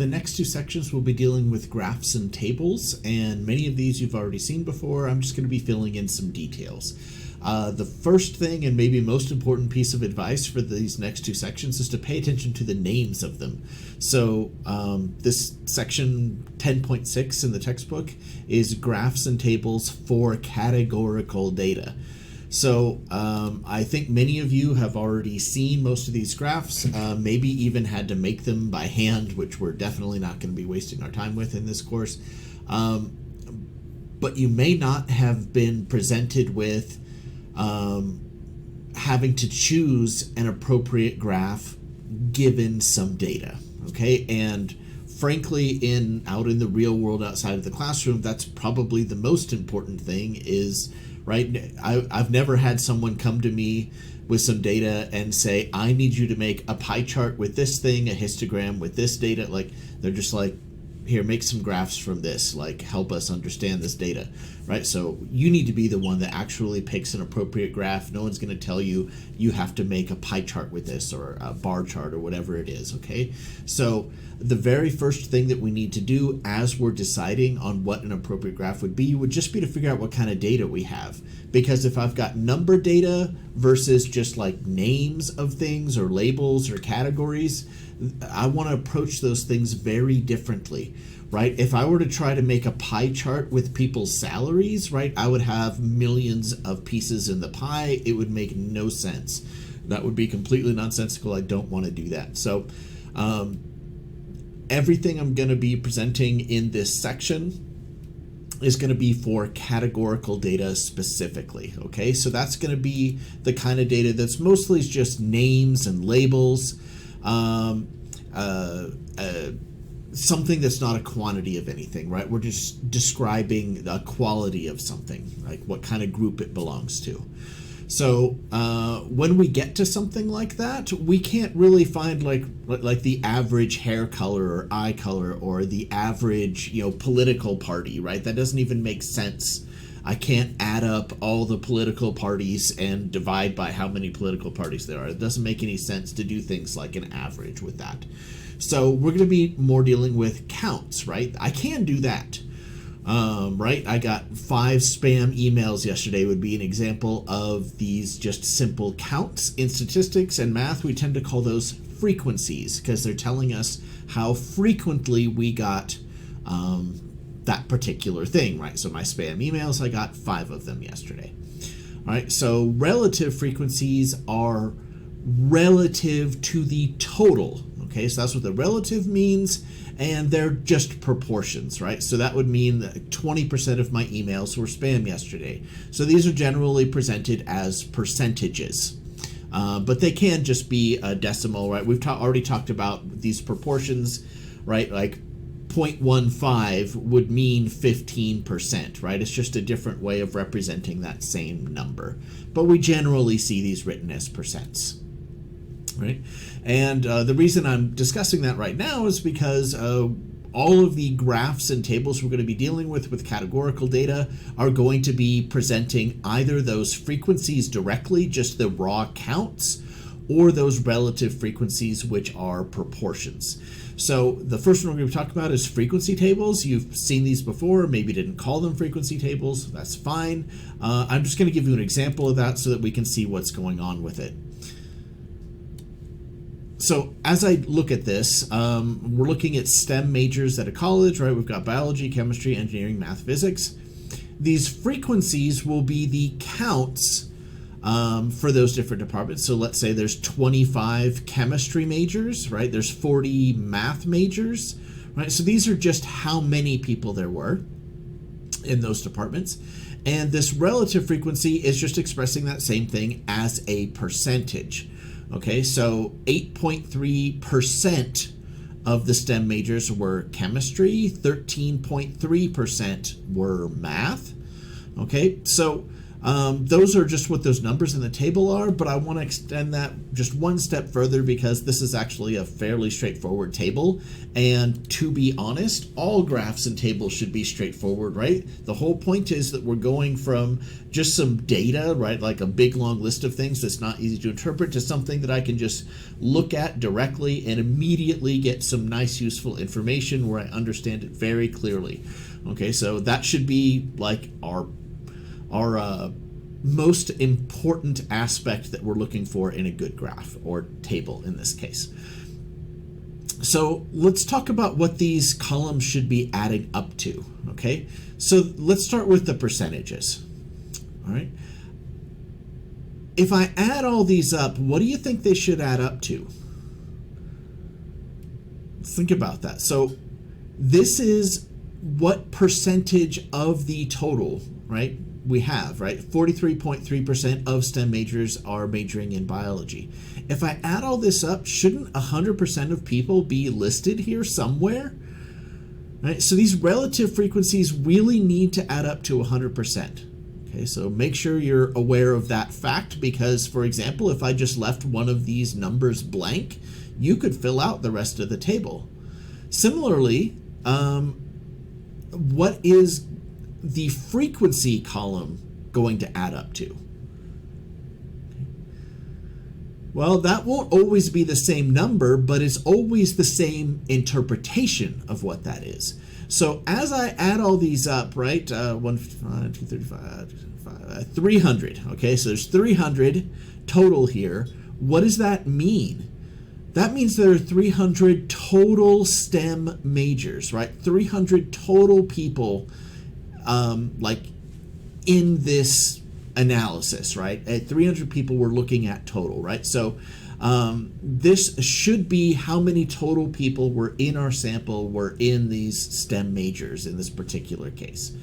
The next two sections will be dealing with graphs and tables, and many of these you've already seen before. I'm just going to be filling in some details. The first thing and maybe most important piece of advice for these next two sections is to pay attention to the names of them. So this section 10.6 in the textbook is graphs and tables for categorical data. So I think many of you have already seen most of these graphs, maybe even had to make them by hand, which we're definitely not going to be wasting our time with in this course. But you may not have been presented with having to choose an appropriate graph given some data, okay? And frankly, out in the real world outside of the classroom, that's probably the most important thing is, right? I've never had someone come to me with some data and say, I need you to make a pie chart with this thing, a histogram with this data. Like, they're just like, here, make some graphs from this, like help us understand this data, right? So you need to be the one that actually picks an appropriate graph. No one's going to tell you you have to make a pie chart with this or a bar chart or whatever it is, okay? So the very first thing that we need to do as we're deciding on what an appropriate graph would be just be to figure out what kind of data we have. Because if I've got number data versus just like names of things or labels or categories, I want to approach those things very differently, right? If I were to try to make a pie chart with people's salaries, right, I would have millions of pieces in the pie. It would make no sense. That would be completely nonsensical. I don't want to do that. So everything I'm going to be presenting in this section is going to be for categorical data specifically, okay? So that's going to be the kind of data that's mostly just names and labels, something that's not a quantity of anything, right? We're just describing the quality of something, like what kind of group it belongs to. So when we get to something like that, we can't really find like the average hair color or eye color or the average, political party, right? That doesn't even make sense. I can't add up all the political parties and divide by how many political parties there are. It doesn't make any sense to do things like an average with that. So we're going to be more dealing with counts, right? I can do that, right? I got 5 spam emails yesterday would be an example of these just simple counts. In statistics and math, we tend to call those frequencies because they're telling us how frequently we got that particular thing, right? So my spam emails, I got 5 of them yesterday. All right, so relative frequencies are relative to the total, okay? So that's what the relative means, and they're just proportions, right? So that would mean that 20% of my emails were spam yesterday. So these are generally presented as percentages, but they can just be a decimal, right? We've already talked about these proportions, right? Like 0.15 would mean 15%, right? It's just a different way of representing that same number. But we generally see these written as percents, right? And the reason I'm discussing that right now is because all of the graphs and tables we're going to be dealing with categorical data are going to be presenting either those frequencies directly, just the raw counts, or those relative frequencies, which are proportions. So the first one we're going to talk about is frequency tables. You've seen these before, maybe didn't call them frequency tables. That's fine. I'm just going to give you an example of that so that we can see what's going on with it. So as I look at this, we're looking at STEM majors at a college, right? We've got biology, chemistry, engineering, math, physics. These frequencies will be the counts for those different departments. So let's say there's 25 chemistry majors, right? There's 40 math majors, right? So these are just how many people there were in those departments. And this relative frequency is just expressing that same thing as a percentage. Okay, so 8.3% of the STEM majors were chemistry, 13.3% were math. Okay, so Those are just what those numbers in the table are, but I want to extend that just one step further because this is actually a fairly straightforward table. And to be honest, all graphs and tables should be straightforward, right? The whole point is that we're going from just some data, right, like a big long list of things that's not easy to interpret, to something that I can just look at directly and immediately get some nice, useful information where I understand it very clearly. Okay, so that should be like our most important aspect that we're looking for in a good graph, or table in this case. So let's talk about what these columns should be adding up to, okay? So let's start with the percentages, all right? If I add all these up, what do you think they should add up to? Think about that. So this is what percentage of the total, right, we have, right? 43.3% of STEM majors are majoring in biology. If I add all this up, shouldn't 100% of people be listed here somewhere? Right? So these relative frequencies really need to add up to 100%. Okay, so make sure you're aware of that fact, because, for example, if I just left one of these numbers blank, you could fill out the rest of the table. Similarly, what is the frequency column going to add up to? Well, that won't always be the same number, but it's always the same interpretation of what that is. So as I add all these up, right, 155, 235, 300, okay, so there's 300 total here. What does that mean? That means there are 300 total STEM majors, right? 300 total people like in this analysis, right? 300 people we're looking at total, right? So this should be how many total people were in our sample were in these STEM majors in this particular case.